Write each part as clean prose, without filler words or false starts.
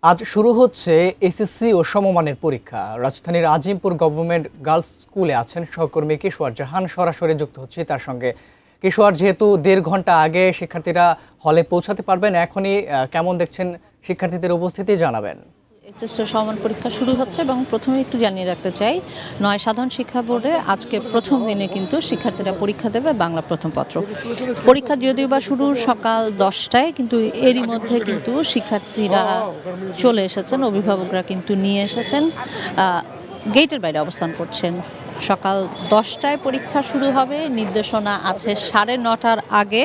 আজ শুরু হচ্ছে এসএসসি ও সমমানের পরীক্ষা। রাজধানীর আজিমপুর গভর্নমেন্ট গার্লস স্কুলে আছেন সহকর্মী কিশোর জাহান, সরাসরি যুক্ত হচ্ছে তার সঙ্গে। কিশোর, যেহেতু ১.৫ ঘন্টা আগে শিক্ষার্থীরা হলে পৌঁছাতে পারবেন, এখনই কেমন দেখছেন শিক্ষার্থীদের উপস্থিতি জানাবেন। এইচএসসি সমান পরীক্ষা শুরু হচ্ছে এবং প্রথমে একটু জানিয়ে রাখতে চাই, ৯ সাধারণ শিক্ষা বোর্ডে আজকে প্রথম দিনে কিন্তু শিক্ষার্থীরা পরীক্ষা দেবে বাংলা প্রথম পত্র। পরীক্ষা যদিও বা শুরু সকাল ১০টায়, কিন্তু এরই মধ্যে কিন্তু শিক্ষার্থীরা চলে এসেছেন, অভিভাবকরা কিন্তু নিয়ে এসেছেন, গেটের বাইরে অবস্থান করছেন। সকাল ১০টায় পরীক্ষা শুরু হবে, নির্দেশনা আছে ৯:৩০ আগে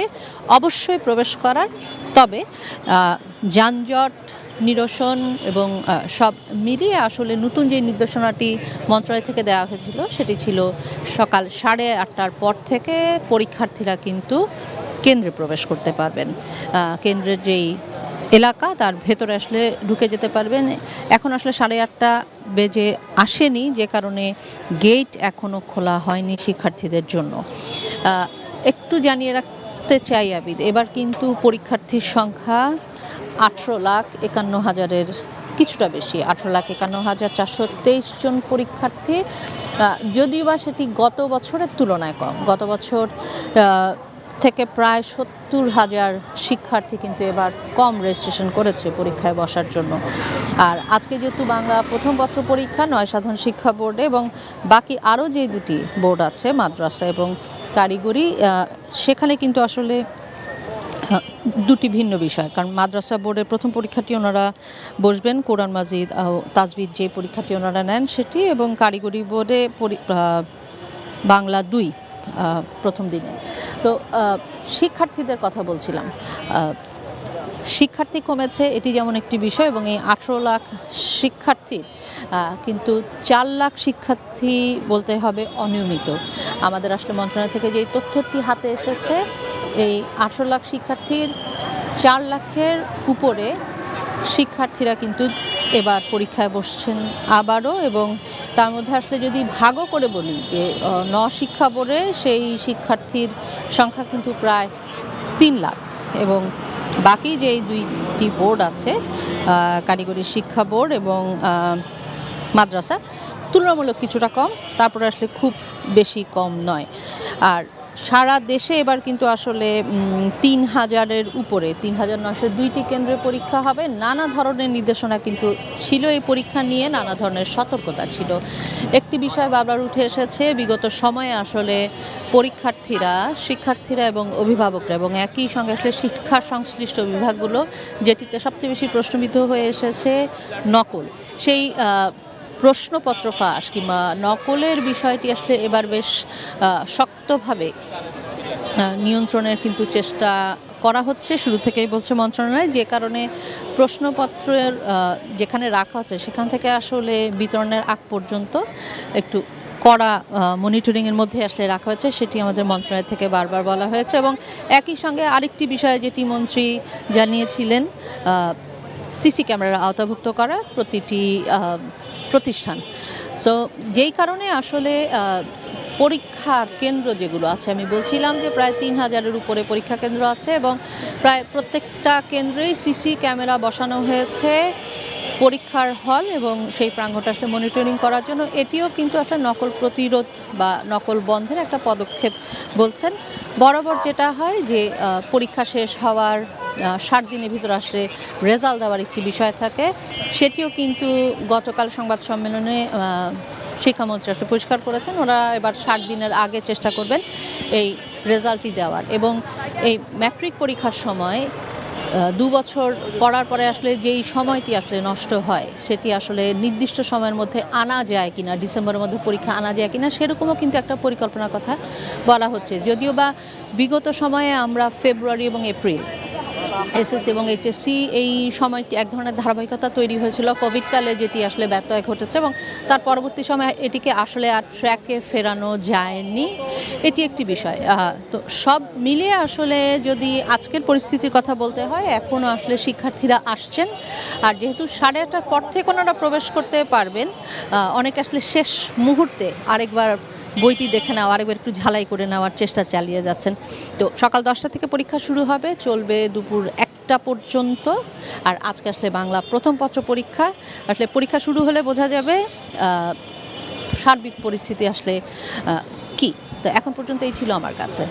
অবশ্যই প্রবেশ করার। তবে যানজট নিরসন এবং সব মিলিয়ে আসলে নতুন যে নির্দেশনাটি মন্ত্রণালয় থেকে দেওয়া হয়েছিল সেটি ছিল সকাল 8:30টার পর থেকে পরীক্ষার্থীরা কিন্তু কেন্দ্রে প্রবেশ করতে পারবেন। কেন্দ্রের যেই এলাকা তার ভেতরে আসলে ঢুকে যেতে পারবেন। এখন আসলে 8:30 বেজে আসেনি, যে কারণে গেট এখনও খোলা হয়নি শিক্ষার্থীদের জন্য। একটু জানিয়ে রাখতে চাই আবিদ, এবার কিন্তু পরীক্ষার্থীর সংখ্যা 18,51,000-এর কিছুটা বেশি, 18,51,423 জন পরীক্ষার্থী। যদিও বা সেটি গত বছরের তুলনায় কম। গত বছর থেকে প্রায় 70,000 শিক্ষার্থী কিন্তু এবার কম রেজিস্ট্রেশন করেছে পরীক্ষায় বসার জন্য। আর আজকে যেহেতু বাংলা প্রথম পত্র পরীক্ষা ৯ সাধারণ শিক্ষা বোর্ডে এবং বাকি আরও যে দুটি বোর্ড আছে, মাদ্রাসা এবং কারিগরি, সেখানে কিন্তু আসলে দুটি ভিন্ন বিষয়। কারণ মাদ্রাসা বোর্ডের প্রথম পরীক্ষাটি ওনারা বসবেন, কোরআন মাজিদ তাজবিদ যে পরীক্ষাটি ওনারা নেন সেটি, এবং কারিগরি বোর্ডে বাংলা ২ প্রথম দিনে। তো শিক্ষার্থীদের কথা বলছিলাম, শিক্ষার্থী কমেছে এটি যেমন একটি বিষয়, এবং এই 18 লাখ শিক্ষার্থীর কিন্তু 4 লাখ শিক্ষার্থী বলতে হবে অনিয়মিত। আমাদের আসলে মন্ত্রণালয় থেকে যেই তথ্যটি হাতে এসেছে, এই 18 লাখ শিক্ষার্থীর 4 লাখের উপরে শিক্ষার্থীরা কিন্তু এবার পরীক্ষায় বসছেন আবারও। এবং তার মধ্যে আসলে যদি ভাগও করে বলি যে ৯ শিক্ষা বোর্ডে সেই শিক্ষার্থীর সংখ্যা কিন্তু প্রায় 3 লাখ, এবং বাকি যে দুইটি বোর্ড আছে, কারিগরি শিক্ষা বোর্ড এবং মাদ্রাসা, তুলনামূলক কিছুটা কম, তারপরে আসলে খুব বেশি কম নয়। আর সারা দেশে এবার কিন্তু আসলে ৩,০০০-এর উপরে ৩,৯০২টি কেন্দ্রে পরীক্ষা হবে। নানা ধরনের নির্দেশনা কিন্তু ছিল এই পরীক্ষা নিয়ে, নানা ধরনের সতর্কতা ছিল। একটি বিষয় বারবার উঠে এসেছে, বিগত সময়ে আসলে শিক্ষার্থীরা এবং অভিভাবকরা এবং একই সঙ্গে আসলে শিক্ষা সংশ্লিষ্ট বিভাগগুলো, যেটিতে সবচেয়ে বেশি প্রশ্নবিদ্ধ হয়ে এসেছে নকল। সেই প্রশ্নপত্র ফাঁস কিংবা নকলের বিষয়টি আসলে এবার বেশ শক্তভাবে নিয়ন্ত্রণের কিন্তু চেষ্টা করা হচ্ছে, শুরু থেকেই বলছে মন্ত্রণালয়, যে কারণে প্রশ্নপত্রের যেখানে রাখা হচ্ছে সেখান থেকে আসলে বিতরণের আগ পর্যন্ত একটু কড়া মনিটরিংয়ের মধ্যে আসলে রাখা হয়েছে, সেটি আমাদের মন্ত্রণালয় থেকে বারবার বলা হয়েছে। এবং একই সঙ্গে আরেকটি বিষয় যেটি মন্ত্রী জানিয়েছিলেন, সিসি ক্যামেরার আওতাভুক্ত করা প্রতিটি প্রতিষ্ঠান। সো যেই কারণে আসলে পরীক্ষার কেন্দ্র যেগুলো আছে, আমি বলছিলাম যে প্রায় ৩,০০০-এর উপরে পরীক্ষা কেন্দ্র আছে, এবং প্রায় প্রত্যেকটা কেন্দ্রেই সিসি ক্যামেরা বসানো হয়েছে পরীক্ষার হল এবং সেই প্রাঙ্গণটা আসলে মনিটরিং করার জন্য। এটিও কিন্তু আসলে নকল প্রতিরোধ বা নকল বন্ধের একটা পদক্ষেপ বলছেন। বরাবর যেটা হয় যে পরীক্ষা শেষ হওয়ার 60 দিনের ভিতরে আসলে রেজাল্ট দেওয়ার একটি বিষয় থাকে, সেটিও কিন্তু গতকাল সংবাদ সম্মেলনে শিক্ষামন্ত্রী আসলে পরিষ্কার করেছেন, ওরা এবার 60 দিনের আগে চেষ্টা করবেন এই রেজাল্টটি দেওয়ার। এবং এই ম্যাট্রিক পরীক্ষার সময় 2 বছর পড়ার পরে আসলে যেই সময়টি আসলে নষ্ট হয়, সেটি আসলে নির্দিষ্ট সময়ের মধ্যে আনা যায় কিনা, ডিসেম্বরের মধ্যে পরীক্ষা আনা যায় কিনা, সেরকমও কিন্তু একটা পরিকল্পনার কথা বলা হচ্ছে। যদিও বা বিগত সময়ে আমরা ফেব্রুয়ারি এবং এপ্রিল এসএসসি এবং এইচএসসি এই সময়টি এক ধরনের ধারাবাহিকতা তৈরি হয়েছিল কোভিডকালে, যেটি আসলে ব্যত্যয় ঘটেছে, এবং তার পরবর্তী সময়ে এটিকে আসলে আর ট্র্যাকে ফেরানো যায়নি, এটি একটি বিষয়। তো সব মিলিয়ে আসলে যদি আজকের পরিস্থিতির কথা বলতে হয়, এখনও আসলে শিক্ষার্থীরা আসছেন, আর যেহেতু 8:30টার পর থেকে ওনারা প্রবেশ করতে পারবেন, অনেকে আসলে শেষ মুহূর্তে আরেকবার বইটি দেখে নেওয়া, আরেকবার একটু ঝালাই করে নেওয়ার চেষ্টা চালিয়ে যাচ্ছেন। তো সকাল 10টা থেকে পরীক্ষা শুরু হবে, চলবে দুপুর 1 1টা পর্যন্ত। আর আজকে আসলে বাংলা প্রথম পত্র পরীক্ষা, আসলে পরীক্ষা শুরু হলে বোঝা যাবে সার্বিক পরিস্থিতি আসলে কি। তো এখন পর্যন্ত এই ছিল আমার কাছে।